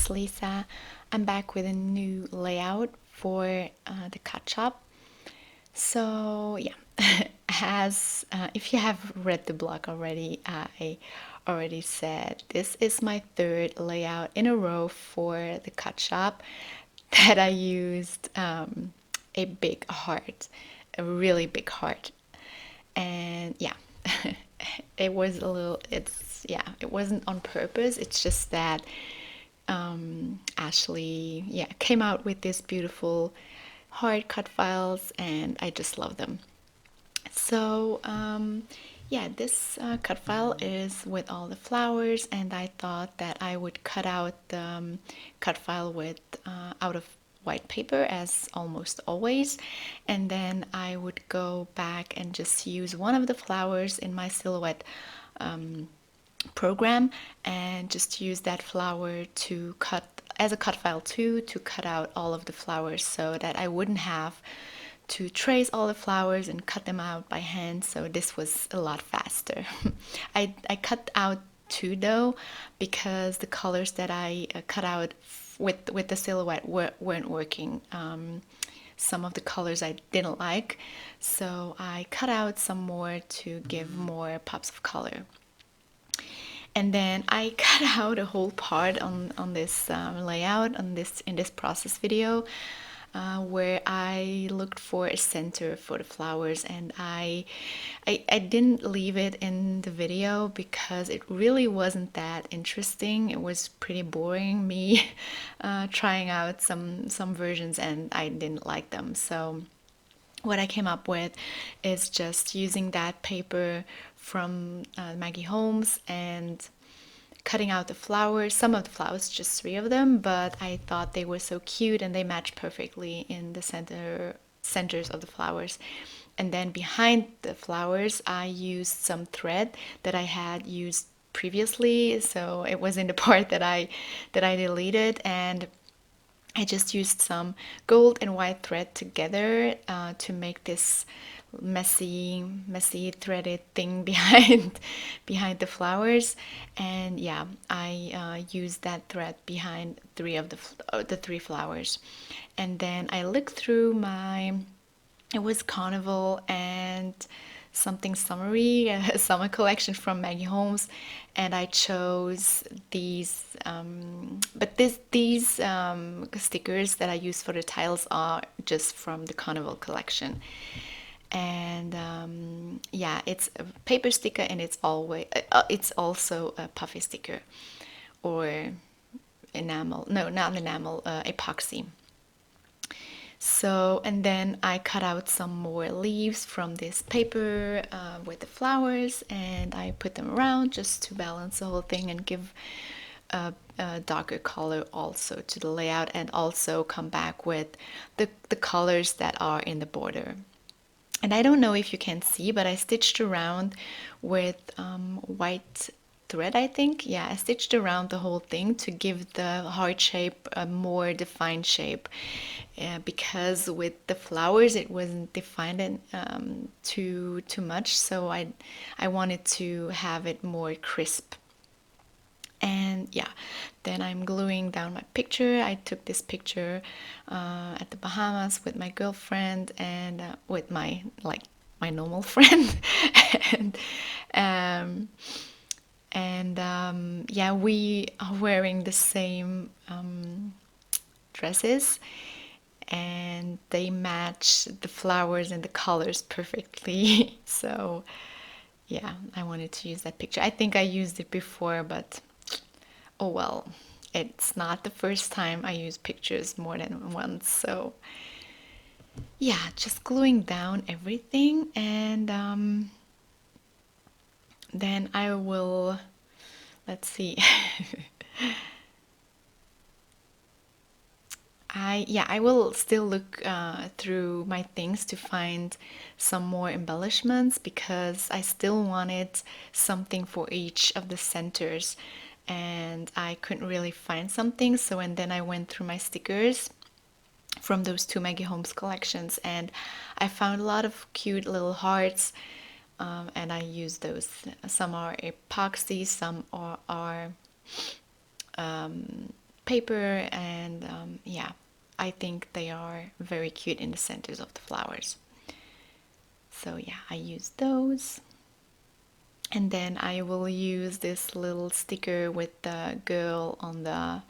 it's Lisa. I'm back with a new layout for the cut shop. So yeah, as if you have read the blog already, I already said this is my third layout in a row for the cut shop that I used a big heart, a really big heart, and yeah, it was a little. It wasn't on purpose. It's just that Ashley, yeah, came out with these beautiful hard cut files, and I just love them. So, yeah, this cut file is with all the flowers, and I thought that I would cut out the cut file with out of white paper as almost always, and then I would go back and just use one of the flowers in my silhouette program and just use that flower to cut as a cut file too, to cut out all of the flowers so that I wouldn't have to trace all the flowers and cut them out by hand. So this was a lot faster. I cut out two though, because the colors that I cut out with the silhouette weren't working. Some of the colors I didn't like, so I cut out some more to give more pops of color. And then I cut out a whole part on this layout on this in this process video, where I looked for a center for the flowers, and I didn't leave it in the video because it really wasn't that interesting. It was pretty boring, me trying out some versions, and I didn't like them. So what I came up with is just using that paper from Maggie Holmes and cutting out the flowers, some of the flowers, just three of them, but I thought they were so cute and they matched perfectly in the centers of the flowers. And then behind the flowers, I used some thread that I had used previously, so it was in the part that I deleted, and I just used some gold and white thread together to make this messy threaded thing behind the flowers. And yeah, I used that thread behind three of the three flowers. And then I looked through my, it was Carnival and something summery, a summer collection from Maggie Holmes, and I chose these. But these stickers that I use for the tiles are just from the Carnival collection. And yeah, it's a paper sticker, and it's also a puffy sticker, or enamel. No, not enamel. Epoxy. So, and then I cut out some more leaves from this paper with the flowers, and I put them around just to balance the whole thing and give a darker color also to the layout, and also come back with the colors that are in the border. And I don't know if you can see, but I stitched around with white thread, I think. Yeah, I stitched around the whole thing to give the heart shape a more defined shape. Because with the flowers it wasn't defined too much, so I wanted to have it more crisp. And yeah, then I'm gluing down my picture. I took this picture at the Bahamas with my girlfriend and with my normal friend. and um, yeah, we are wearing the same dresses, and they match the flowers and the colors perfectly. So yeah, I wanted to use that picture. I think I used it before, but oh well, it's not the first time I use pictures more than once. So yeah, just gluing down everything, and then I will, let's see. I will still look through my things to find some more embellishments, because I still wanted something for each of the centers, and I couldn't really find something. So, and then I went through my stickers from those two Maggie Holmes collections, and I found a lot of cute little hearts, and I used those. Some are epoxy, some are paper, and yeah, I think they are very cute in the centers of the flowers. So yeah, I use those. And then I will use this little sticker with the girl on the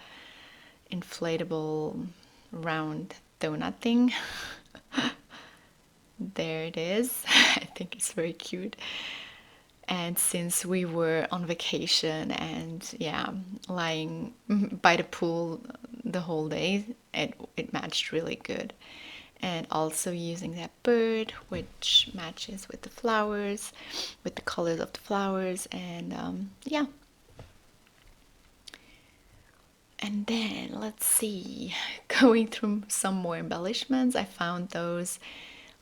inflatable round donut thing. There it is. I think it's very cute. And since we were on vacation and yeah, lying by the pool the whole day, it matched really good. And also using that bird, which matches with the flowers, with the colors of the flowers, and yeah. And then let's see, going through some more embellishments, I found those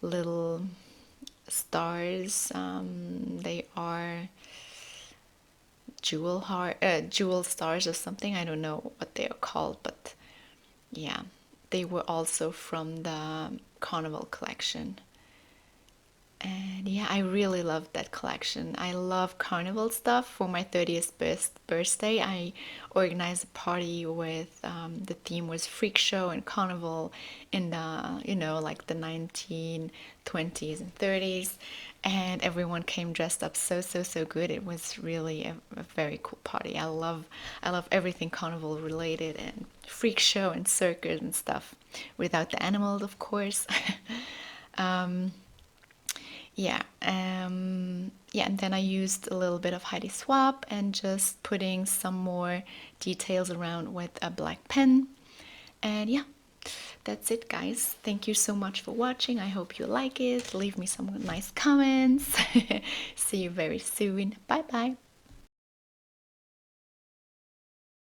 little stars. They are jewel stars or something. I don't know what they are called, but yeah, they were also from the Carnival collection. And yeah, I really love that collection. I love carnival stuff. For my 30th birthday, I organized a party with the theme was freak show and carnival in the, like the 1920s and 30s. And everyone came dressed up so good. It was really a very cool party. I love everything carnival related and freak show and circus and stuff. Without the animals, of course. Yeah, and then I used a little bit of Heidi Swap and just putting some more details around with a black pen. And yeah, that's it, guys. Thank you so much for watching. I hope you like it. Leave me some nice comments. See you very soon. Bye bye.